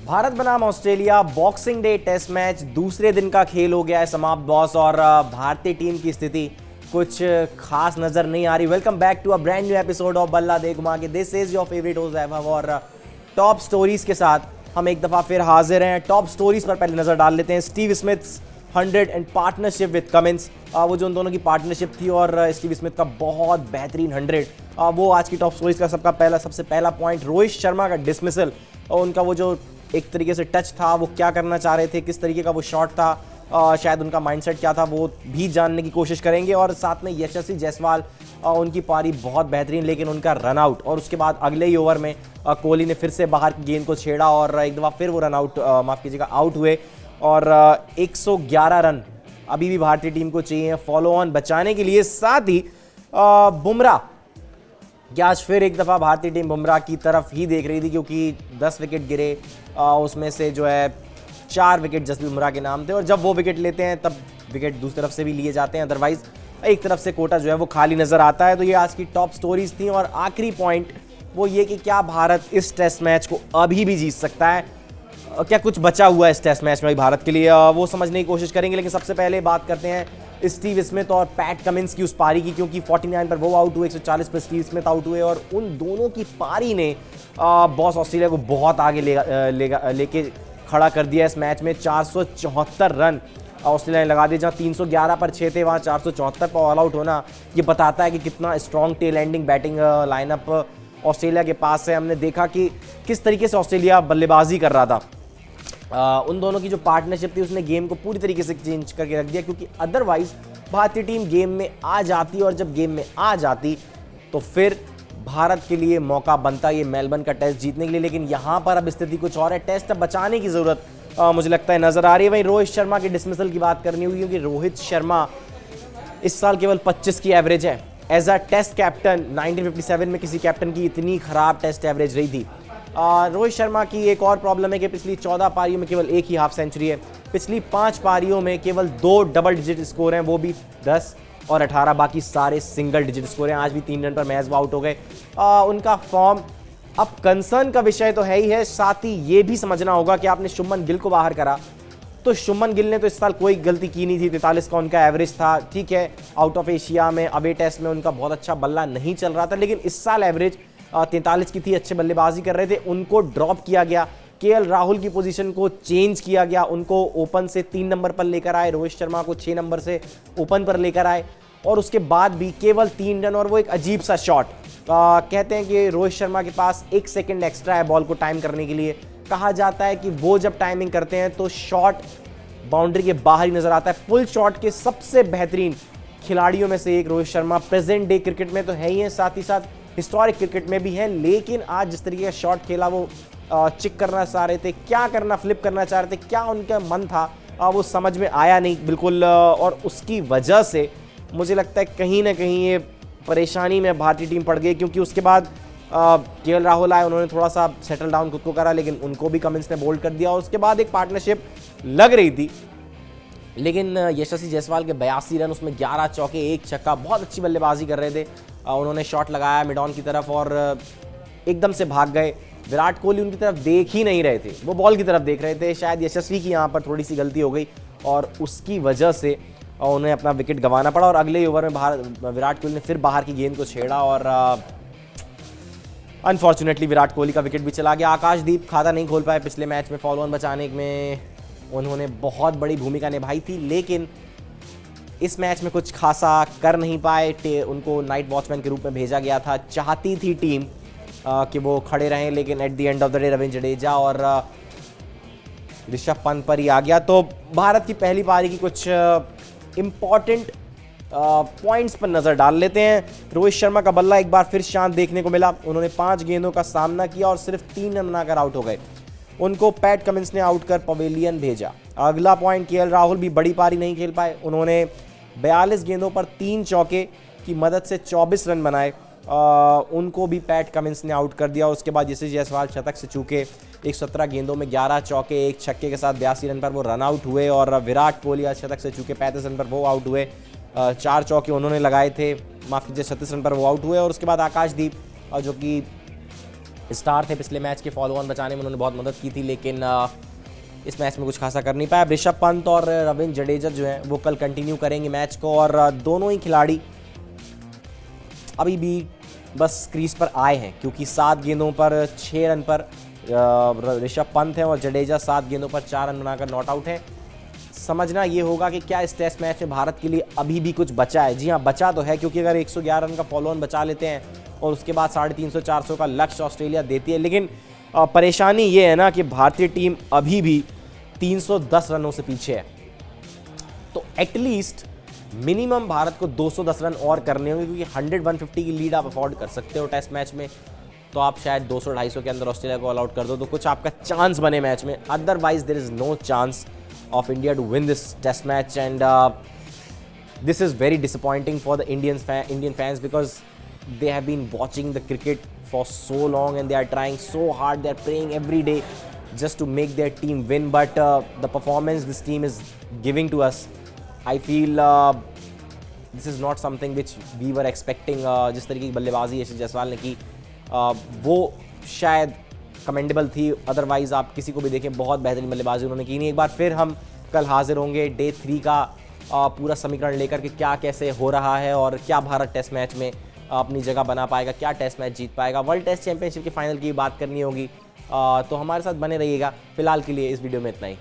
भारत बनाम Australia boxing day test match दूसरे दिन का खेल हो गया है समाप्त बॉस। और भारतीय टीम की स्थिति कुछ खास नजर नहीं आ रही। Welcome back to a brand new episode of Balla De Ghuma Ke. This is your favourite host Vaibhav और टॉप स्टोरीज के साथ हम एक दफा फिर हाजिर हैं। टॉप स्टोरीज पर पहले नजर डाल लेते हैं। Steve Smiths 100 and partnership with Cummins, वो जो उन दोनों की पार्टनरशिप थी और स्टीव स्मिथ का बहुत बेहतरीन 100, वो आज की टॉप स्टोरीज का सबसे पहला पॉइंट। रोहित शर्मा का डिसमिसल और उनका वो जो एक तरीके से टच था, वो क्या करना चाह रहे थे, किस तरीके का वो शॉट था, शायद उनका माइंडसेट क्या था, वो भी जानने की कोशिश करेंगे। और साथ में यशस्वी जायसवाल, उनकी पारी बहुत बेहतरीन लेकिन उनका रन आउट, और उसके बाद अगले ही ओवर में कोहली ने फिर से बाहर की गेंद को छेड़ा और एक दफ़ा फिर वो रन आउट, माफ़ कीजिएगा, आउट हुए। और 111 रन अभी भी भारतीय टीम को चाहिए फॉलो ऑन बचाने के लिए। साथ ही बुमराह कि आज फिर एक दफ़ा भारतीय टीम बुमराह की तरफ ही देख रही थी, क्योंकि 10 विकेट गिरे, उसमें से जो है 4 विकेट जसप्रीत बुमराह के नाम थे। और जब वो विकेट लेते हैं तब विकेट दूसरी तरफ से भी लिए जाते हैं, अदरवाइज एक तरफ से कोटा जो है वो खाली नज़र आता है। तो ये आज की टॉप स्टोरीज थी। और आखिरी पॉइंट वो ये कि क्या भारत इस टेस्ट मैच को अभी भी जीत सकता है, क्या कुछ बचा हुआ है इस टेस्ट मैच में भारत के लिए, वो समझने की कोशिश करेंगे। लेकिन सबसे पहले बात करते हैं स्टीव स्मिथ और पैट कमिंस की उस पारी की, क्योंकि 49 पर वो आउट हुए, 140 पर स्टीव स्मिथ आउट हुए। और उन दोनों की पारी ने बॉस ऑस्ट्रेलिया को बहुत आगे लेके खड़ा कर दिया इस मैच में। 474 रन ऑस्ट्रेलिया ने लगा दिए, जहाँ 311 पर 6 थे, वहाँ 474 पर ऑल आउट होना ये बताता है कि कितना strong tail ending batting lineup Australia के पास है। हमने देखा कि किस तरीके से ऑस्ट्रेलिया बल्लेबाजी कर रहा था। उन दोनों की जो पार्टनरशिप थी उसने गेम को पूरी तरीके से चेंज करके रख दिया, क्योंकि अदरवाइज भारतीय टीम गेम में आ जाती, और जब गेम में आ जाती तो फिर भारत के लिए मौका बनता ये मेलबर्न का टेस्ट जीतने के लिए। लेकिन यहाँ पर अब स्थिति कुछ और है, टेस्ट अब बचाने की ज़रूरत मुझे लगता है नज़र आ रही है। वहीं रोहित शर्मा के डिसमिसल की बात करनी होगी, क्योंकि रोहित शर्मा इस साल केवल 25 की एवरेज है। एज अ टेस्ट कैप्टन 1957 में किसी कैप्टन की इतनी ख़राब टेस्ट एवरेज रही थी। रोहित शर्मा की एक और प्रॉब्लम है कि पिछली 14 पारियों में केवल एक ही हाफ सेंचुरी है। पिछली 5 पारियों में केवल 2 डबल डिजिट स्कोर हैं, वो भी 10 और 18, बाकी सारे सिंगल डिजिट स्कोर हैं। आज भी 3 रन पर मैच आउट हो गए। उनका फॉर्म अब कंसर्न का विषय तो है ही है, साथ ही ये भी समझना होगा कि आपने शुभमन गिल को बाहर करा, तो शुभमन गिल ने तो इस साल कोई गलती की नहीं थी। 43 का उनका एवरेज था, ठीक है, आउट ऑफ एशिया में अवे टेस्ट में उनका बहुत अच्छा बल्ला नहीं चल रहा था, लेकिन इस साल एवरेज 43 की थी, अच्छे बल्लेबाजी कर रहे थे। उनको ड्रॉप किया गया, केएल राहुल की पोजीशन को चेंज किया गया, उनको ओपन से 3 नंबर पर लेकर आए, रोहित शर्मा को 6 नंबर से ओपन पर लेकर आए, और उसके बाद भी केवल 3 रन और वो एक अजीब सा शॉट। कहते हैं कि रोहित शर्मा के पास 1 सेकंड एक्स्ट्रा है बॉल को टाइम करने के लिए। कहा जाता है कि वो जब टाइमिंग करते हैं तो शॉट बाउंड्री के बाहर ही नजर आता है। फुल शॉट के सबसे बेहतरीन खिलाड़ियों में से एक Rohit Sharma present day cricket में तो है ही है, साथ ही साथ हिस्टोरिक क्रिकेट में भी है। लेकिन आज जिस तरीके का शॉट खेला, वो चिक करना चाह रहे थे, क्या करना, फ्लिप करना चाह रहे थे, क्या उनका मन था, वो समझ में आया नहीं बिल्कुल। और उसकी वजह से मुझे लगता है कहीं ना कहीं ये परेशानी में भारतीय टीम पड़ गई, क्योंकि उसके बाद केएल राहुल आए, उन्होंने थोड़ा सा सेटल डाउन खुद को करा, लेकिन उनको भी कमिंस ने बोल्ड कर दिया। और उसके बाद एक पार्टनरशिप लग रही थी, लेकिन यशस्वी जायसवाल के 82 रन, उसमें 11 चौके 1 छक्का, बहुत अच्छी बल्लेबाजी कर रहे थे। उन्होंने शॉट लगाया मिड ऑन की तरफ और एकदम से भाग गए। विराट कोहली उनकी तरफ देख ही नहीं रहे थे, वो बॉल की तरफ देख रहे थे। शायद यशस्वी की यहाँ पर थोड़ी सी गलती हो गई और उसकी वजह से उन्हें अपना विकेट गंवाना पड़ा। और अगले ओवर में विराट कोहली ने फिर बाहर की गेंद को छेड़ा और अनफॉर्चुनेटली विराट कोहली का विकेट भी चला गया। आकाशदीप खाता नहीं खोल पाए पिछले मैच में, फॉलो ऑन बचाने में उन्होंने बहुत बड़ी भूमिका निभाई थी, लेकिन इस मैच में कुछ खासा कर नहीं पाए। उनको नाइट वॉचमैन के रूप में भेजा गया था। चाहती थी टीम कि वो खड़े रहें, लेकिन at the end of the day Ravindra Jadeja और ऋषभ पंत पर ही आ गया। तो भारत की पहली पारी की कुछ इंपॉर्टेंट पॉइंट्स पर नज़र डाल लेते हैं। रोहित शर्मा का बल्ला एक बार फिर शांत देखने को मिला। उन्होंने 5 गेंदों का सामना किया और सिर्फ 3 रन बनाकर आउट हो गए। उनको पैट कमिंस ने आउट कर पवेलियन भेजा। अगला पॉइंट, केएल राहुल भी बड़ी पारी नहीं खेल पाए। उन्होंने 42 गेंदों पर 3 चौके की मदद से 24 रन बनाए। उनको भी पैट कमिंस ने आउट कर दिया। उसके बाद यशस्वी जायसवाल शतक से चूके 117 गेंदों में 11 चौके 1 छक्के के साथ 82 रन पर वो रन आउट हुए। और विराट कोहली आज शतक से चूके 35 रन पर वो आउट हुए। 4 चौके उन्होंने लगाए थे, माफ कीजिए 36 रन पर वो आउट हुए। और उसके बाद आकाशदीप जो कि स्टार थे पिछले मैच के, फॉलो ऑन बचाने में उन्होंने बहुत मदद की थी, लेकिन इस मैच में कुछ खासा कर नहीं पाया। ऋषभ पंत और रविंद्र जडेजा जो है वो कल कंटिन्यू करेंगे मैच को, और दोनों ही खिलाड़ी अभी भी बस क्रीज पर आए हैं, क्योंकि 7 गेंदों पर 6 रन पर ऋषभ पंत हैं और जडेजा 7 गेंदों पर 4 रन बनाकर नॉट आउट हैं। समझना ये होगा कि क्या इस टेस्ट मैच में भारत के लिए अभी भी कुछ बचा है। जी हाँ, बचा तो है, क्योंकि अगर 111 रन का फॉलो ऑन बचा लेते हैं और उसके बाद 350-400 का लक्ष्य ऑस्ट्रेलिया देती है, लेकिन परेशानी ये है ना कि भारतीय टीम अभी भी 310 रनों से पीछे है। तो एटलीस्ट मिनिमम भारत को 210 रन और करने होंगे, क्योंकि 100-150 की लीड आप अफोर्ड कर सकते हो टेस्ट मैच में, तो आप शायद 200-250 के अंदर ऑस्ट्रेलिया को ऑल आउट कर दो, तो कुछ आपका चांस बने मैच में। Otherwise there is no chance of India to win this test match, and this is very disappointing for the Indian fans, because they have been watching the cricket for so long and they are trying so hard, they are praying every day just to make their team win, but the performance this team is giving to us, I feel this is not something which we were expecting। जिस तरीके की बल्लेबाजी यशस्वी जायसवाल ने की वो शायद commendable थी, otherwise आप किसी को भी देखें बहुत बेहतरीन बल्लेबाजी उन्होंने की नहीं। एक बार फिर हम कल हाजिर होंगे डे 3 का पूरा समीकरण लेकर के, क्या कैसे हो रहा है और क्या भारत टेस्ट मैच में अपनी जगह बना पाएगा, क्या टेस्ट मैच जीत पाएगा। वर्ल्ड टेस्ट चैंपियनशिप के फाइनल की बात करनी होगी, तो हमारे साथ बने रहिएगा। फिलहाल के लिए इस वीडियो में इतना ही।